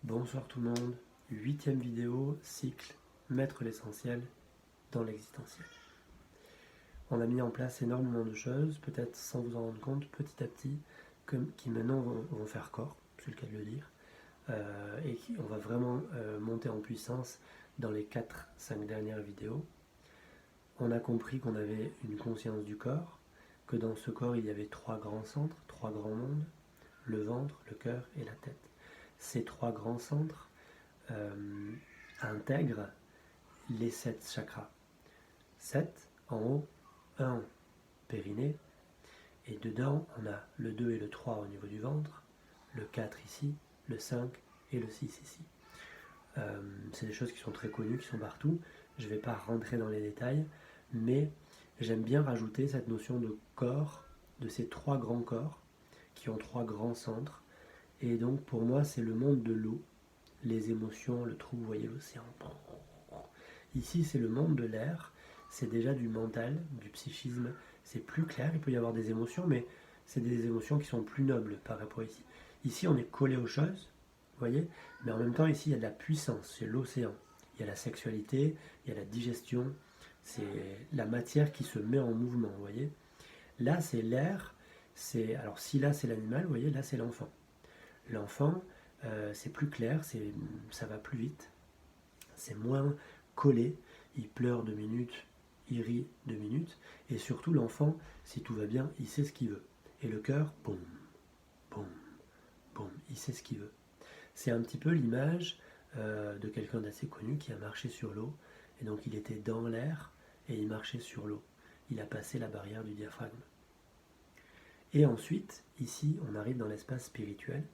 Bonsoir tout le monde, 8e vidéo, cycle, mettre l'essentiel dans l'existentiel. On a mis en place énormément de choses, peut-être sans vous en rendre compte, petit à petit, qui maintenant vont faire corps, c'est le cas de le dire, et on va vraiment monter en puissance dans les 4-5 dernières vidéos. On a compris qu'on avait une conscience du corps, que dans ce corps il y avait 3 grands centres, 3 grands mondes, le ventre, le cœur et la tête. Ces 3 grands centres intègrent les 7 chakras. 7 en haut, 1 en périnée, et dedans on a le 2 et le 3 au niveau du ventre, le 4 ici, le 5 et le 6 ici. C'est des choses qui sont très connues, qui sont partout. Je ne vais pas rentrer dans les détails, mais j'aime bien rajouter cette notion de corps, de ces 3 grands corps, qui ont 3 grands centres. Et donc pour moi c'est le monde de l'eau, les émotions, le trou, vous voyez l'océan. Ici c'est le monde de l'air, c'est déjà du mental, du psychisme, c'est plus clair, il peut y avoir des émotions, mais c'est des émotions qui sont plus nobles par rapport ici. Ici on est collé aux choses, vous voyez, mais en même temps ici il y a de la puissance, c'est l'océan. Il y a la sexualité, il y a la digestion, c'est la matière qui se met en mouvement, vous voyez. Là c'est l'air, alors si là c'est l'animal, vous voyez, là c'est l'enfant. L'enfant, c'est plus clair, ça va plus vite, c'est moins collé, il pleure 2 minutes, il rit 2 minutes, et surtout l'enfant, si tout va bien, il sait ce qu'il veut. Et le cœur, boum, boum, boum, il sait ce qu'il veut. C'est un petit peu l'image de quelqu'un d'assez connu qui a marché sur l'eau, et donc il était dans l'air, et il marchait sur l'eau. Il a passé la barrière du diaphragme. Et ensuite, ici, on arrive dans l'espace spirituel,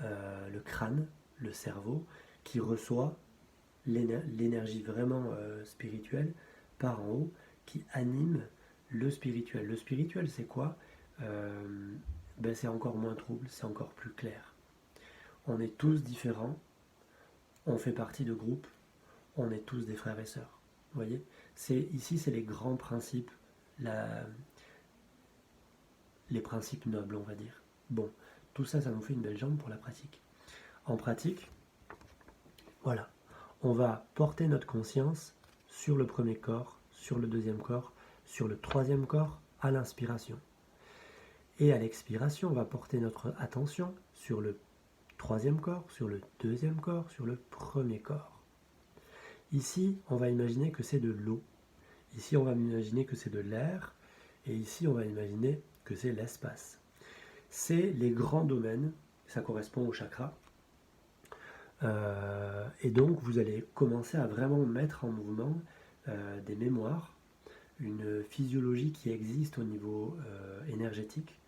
le crâne, le cerveau, qui reçoit l'énergie vraiment spirituelle par en haut, qui anime le spirituel. Le spirituel, c'est quoi? C'est encore moins trouble, c'est encore plus clair. On est tous différents, on fait partie de groupes, on est tous des frères et sœurs. Vous voyez, ici, c'est les grands principes, les principes nobles, on va dire. Bon, tout ça, ça nous fait une belle jambe pour la pratique. En pratique, voilà, on va porter notre conscience sur le premier corps, sur le deuxième corps, sur le troisième corps, à l'inspiration. Et à l'expiration, on va porter notre attention sur le troisième corps, sur le deuxième corps, sur le premier corps. Ici, on va imaginer que c'est de l'eau. Ici, on va imaginer que c'est de l'air. Et ici, on va imaginer que c'est l'espace. C'est les grands domaines, ça correspond au chakra. Et donc, vous allez commencer à vraiment mettre en mouvement des mémoires, une physiologie qui existe au niveau énergétique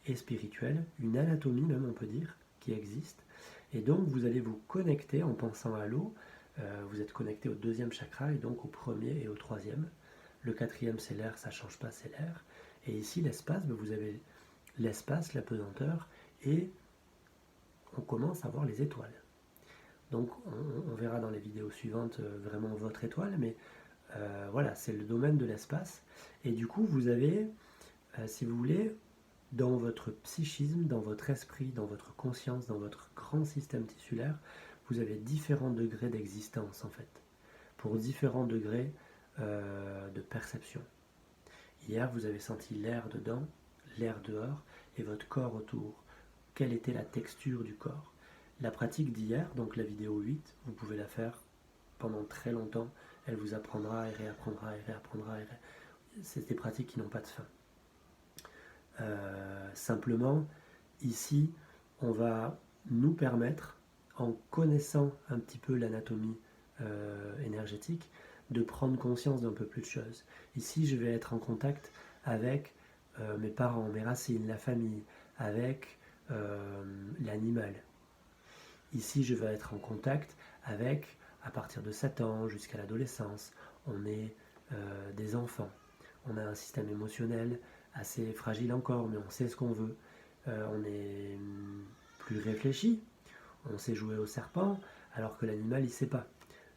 et spirituel, une anatomie même, on peut dire, qui existe. Et donc, vous allez vous connecter en pensant à l'eau. Vous êtes connecté au deuxième chakra et donc au premier et au troisième. Le quatrième, c'est l'air, ça ne change pas, c'est l'air. Et ici, l'espace, vous avez l'espace, la pesanteur, et on commence à voir les étoiles. Donc on verra dans les vidéos suivantes vraiment votre étoile, mais voilà, c'est le domaine de l'espace. Et du coup, vous avez, si vous voulez, dans votre psychisme, dans votre esprit, dans votre conscience, dans votre grand système tissulaire, vous avez différents degrés d'existence en fait, pour différents degrés de perception. Hier, vous avez senti l'air dedans, l'air dehors, et votre corps autour. Quelle était la texture du corps? La pratique d'hier, donc la vidéo 8, vous pouvez la faire pendant très longtemps. Elle vous apprendra et réapprendra et réapprendra. C'est des pratiques qui n'ont pas de fin. Simplement, ici, on va nous permettre, en connaissant un petit peu l'anatomie énergétique, de prendre conscience d'un peu plus de choses. Ici, je vais être en contact avec mes parents, mes racines, la famille, avec l'animal. Ici, je vais être en contact avec, à partir de 7 ans jusqu'à l'adolescence, on est des enfants. On a un système émotionnel assez fragile encore, mais on sait ce qu'on veut. On est plus réfléchi, on sait jouer au serpent, alors que l'animal, il ne sait pas.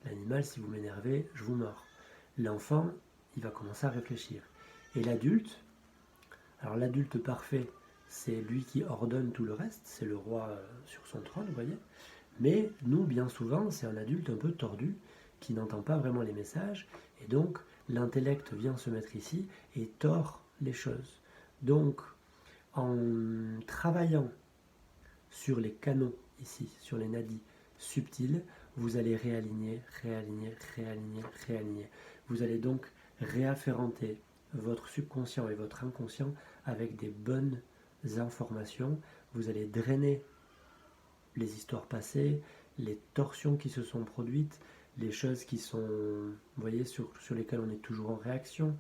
L'animal, si vous m'énervez, je vous mords. L'enfant, il va commencer à réfléchir. Et l'adulte, alors l'adulte parfait, c'est lui qui ordonne tout le reste, c'est le roi sur son trône, vous voyez. Mais nous, bien souvent, c'est un adulte un peu tordu qui n'entend pas vraiment les messages, et donc l'intellect vient se mettre ici et tord les choses. Donc, en travaillant sur les canaux ici, sur les nadis subtils, vous allez réaligner, réaligner, réaligner, réaligner. Vous allez donc réafférenter votre subconscient et votre inconscient avec des bonnes informations. Vous allez drainer les histoires passées, les torsions qui se sont produites, les choses qui sont, vous voyez, sur lesquelles on est toujours en réaction.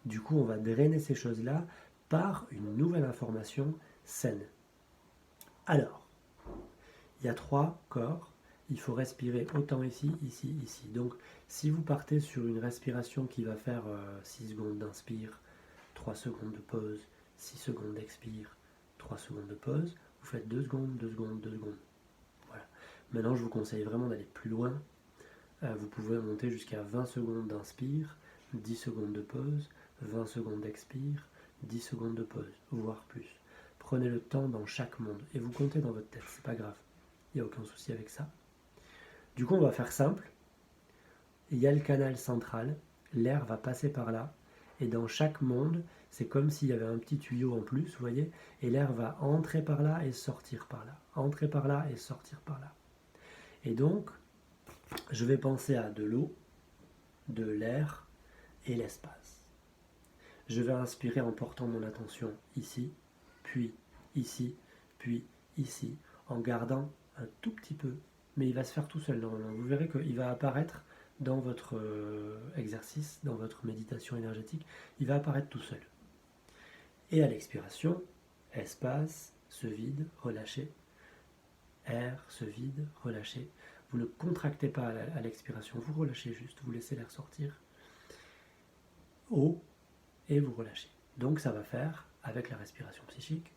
Du coup, on va drainer ces choses-là par une nouvelle information saine. Alors, il y a 3 corps. Il faut respirer autant ici, ici, ici. Donc, si vous partez sur une respiration qui va faire 6 secondes d'inspire, 3 secondes de pause, 6 secondes d'expire, 3 secondes de pause, vous faites 2 secondes, 2 secondes, 2 secondes. Voilà. Maintenant, je vous conseille vraiment d'aller plus loin. Vous pouvez monter jusqu'à 20 secondes d'inspire, 10 secondes de pause, 20 secondes d'expire, 10 secondes de pause, voire plus. Prenez le temps dans chaque monde et vous comptez dans votre tête, c'est pas grave. Il n'y a aucun souci avec ça. Du coup, on va faire simple. Il y a le canal central, l'air va passer par là, et dans chaque monde, c'est comme s'il y avait un petit tuyau en plus, vous voyez, et l'air va entrer par là et sortir par là, entrer par là et sortir par là. Et donc, je vais penser à de l'eau, de l'air et l'espace. Je vais inspirer en portant mon attention ici, puis ici, en gardant un tout petit peu, mais il va se faire tout seul normalement. Vous verrez qu'il va apparaître dans votre exercice, dans votre méditation énergétique, il va apparaître tout seul. Et à l'expiration, espace, se vide, relâchez. Air, se vide, relâchez. Vous ne contractez pas à l'expiration, vous relâchez juste, vous laissez l'air sortir. Eau, et vous relâchez. Donc ça va faire, avec la respiration psychique,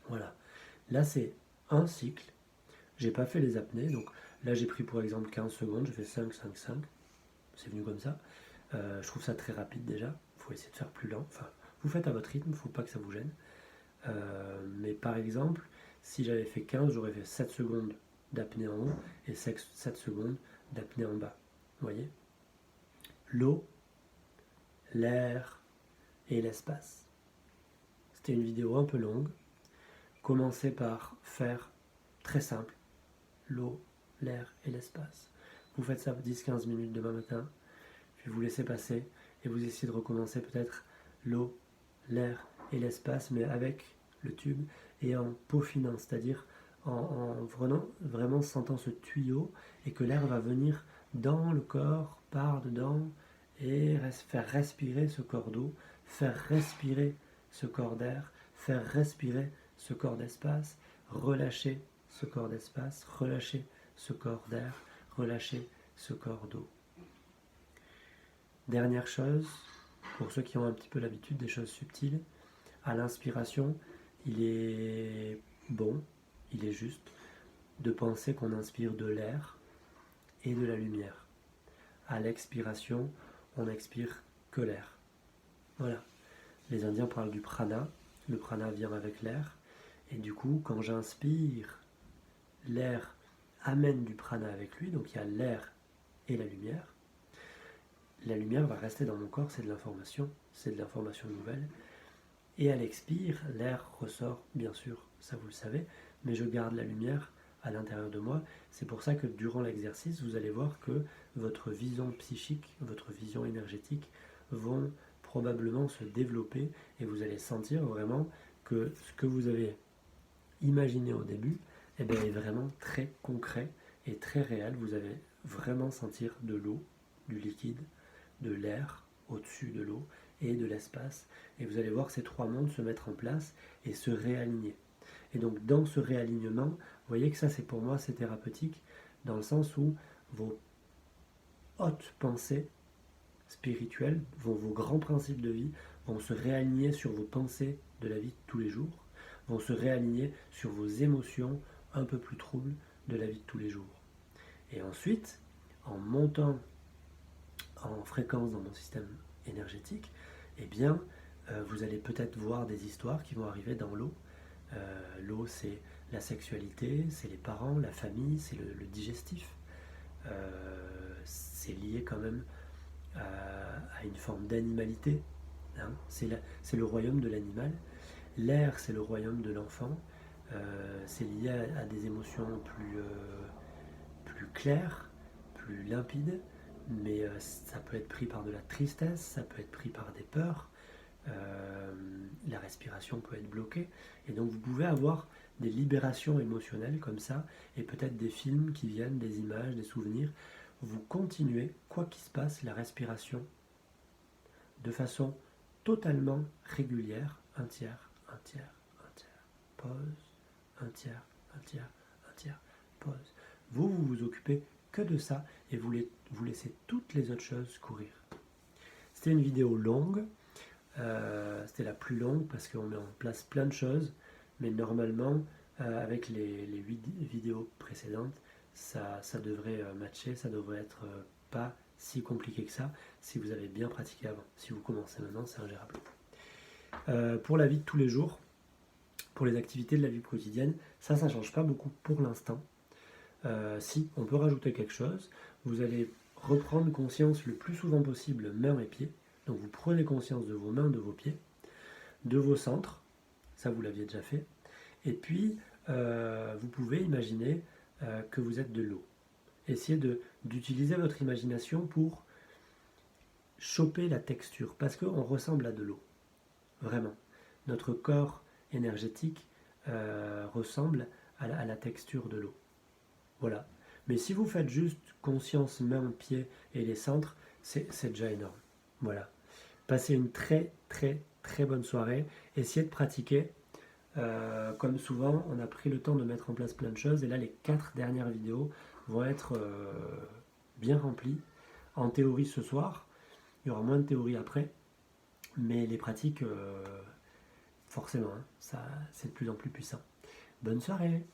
voilà. Là c'est un cycle. J'ai pas fait les apnées, donc là j'ai pris pour exemple 15 secondes, je fais 5, 5, 5. C'est venu comme ça. Je trouve ça très rapide déjà. Il faut essayer de faire plus lent. Enfin, vous faites à votre rythme, il ne faut pas que ça vous gêne. Mais par exemple, si j'avais fait 15, j'aurais fait 7 secondes d'apnée en haut et 7 secondes d'apnée en bas. Vous voyez? L'eau, l'air et l'espace. C'était une vidéo un peu longue. Commencez par faire très simple. L'eau, l'air et l'espace. Vous faites ça 10-15 minutes demain matin, puis vous laissez passer et vous essayez de recommencer peut-être l'eau, l'air et l'espace, mais avec le tube et en peaufinant, c'est-à-dire en vraiment sentant ce tuyau et que l'air va venir dans le corps, par dedans et faire respirer ce corps d'eau, faire respirer ce corps d'air, faire respirer ce corps d'espace, relâcher ce corps d'espace, relâcher ce corps d'air, relâcher ce corps d'eau. Dernière chose, pour ceux qui ont un petit peu l'habitude des choses subtiles, à l'inspiration, il est bon, il est juste de penser qu'on inspire de l'air et de la lumière. À l'expiration, on n'expire que l'air. Voilà. Les Indiens parlent du prana. Le prana vient avec l'air. Et du coup, quand j'inspire, l'air amène du prana avec lui. Donc il y a l'air et la lumière. La lumière va rester dans mon corps, c'est de l'information nouvelle. Et à l'expire, l'air ressort, bien sûr, ça vous le savez, mais je garde la lumière à l'intérieur de moi. C'est pour ça que durant l'exercice, vous allez voir que votre vision psychique, votre vision énergétique vont probablement se développer et vous allez sentir vraiment que ce que vous avez imaginé au début est vraiment très concret et très réel. Vous allez vraiment sentir de l'eau, du liquide, de l'air au-dessus de l'eau et de l'espace. Et vous allez voir ces 3 mondes se mettre en place et se réaligner. Et donc dans ce réalignement, vous voyez que ça c'est pour moi c'est thérapeutique, dans le sens où vos hautes pensées spirituelles, vos grands principes de vie vont se réaligner sur vos pensées de la vie de tous les jours, vont se réaligner sur vos émotions un peu plus troubles de la vie de tous les jours. Et ensuite, en montant en fréquence dans mon système énergétique, eh bien, vous allez peut-être voir des histoires qui vont arriver dans l'eau. L'eau, c'est la sexualité, c'est les parents, la famille, c'est le digestif. C'est lié quand même à une forme d'animalité. Hein. C'est le royaume de l'animal. L'air, c'est le royaume de l'enfant. C'est lié à des émotions plus claires, plus limpides, mais ça peut être pris par de la tristesse, ça peut être pris par des peurs, la respiration peut être bloquée, et donc vous pouvez avoir des libérations émotionnelles comme ça, et peut-être des films qui viennent, des images, des souvenirs. Vous continuez, quoi qu'il se passe, la respiration de façon totalement régulière, un tiers, un tiers, un tiers, pause, un tiers, un tiers, un tiers, pause. Vous vous occupez que de ça et vous laissez toutes les autres choses courir. C'était une vidéo longue, c'était la plus longue parce qu'on met en place plein de choses, mais normalement, avec les 8 vidéos précédentes, ça devrait matcher, ça devrait être pas si compliqué que ça si vous avez bien pratiqué avant. Si vous commencez maintenant, c'est ingérable. Pour la vie de tous les jours, pour les activités de la vie quotidienne, ça ne change pas beaucoup pour l'instant. Si, on peut rajouter quelque chose. Vous allez reprendre conscience le plus souvent possible mains et pieds. Donc vous prenez conscience de vos mains, de vos pieds, de vos centres. Ça, vous l'aviez déjà fait. Et puis, vous pouvez imaginer que vous êtes de l'eau. Essayez d'utiliser votre imagination pour choper la texture, parce qu'on ressemble à de l'eau. Vraiment. Notre corps énergétique ressemble à la texture de l'eau. Voilà. Mais si vous faites juste conscience, mains, pieds et les centres, c'est déjà énorme. Voilà. Passez une très très très bonne soirée. Essayez de pratiquer. Comme souvent, on a pris le temps de mettre en place plein de choses. Et là, les 4 dernières vidéos vont être bien remplies. En théorie ce soir. Il y aura moins de théorie après. Mais les pratiques, forcément, hein, ça, c'est de plus en plus puissant. Bonne soirée!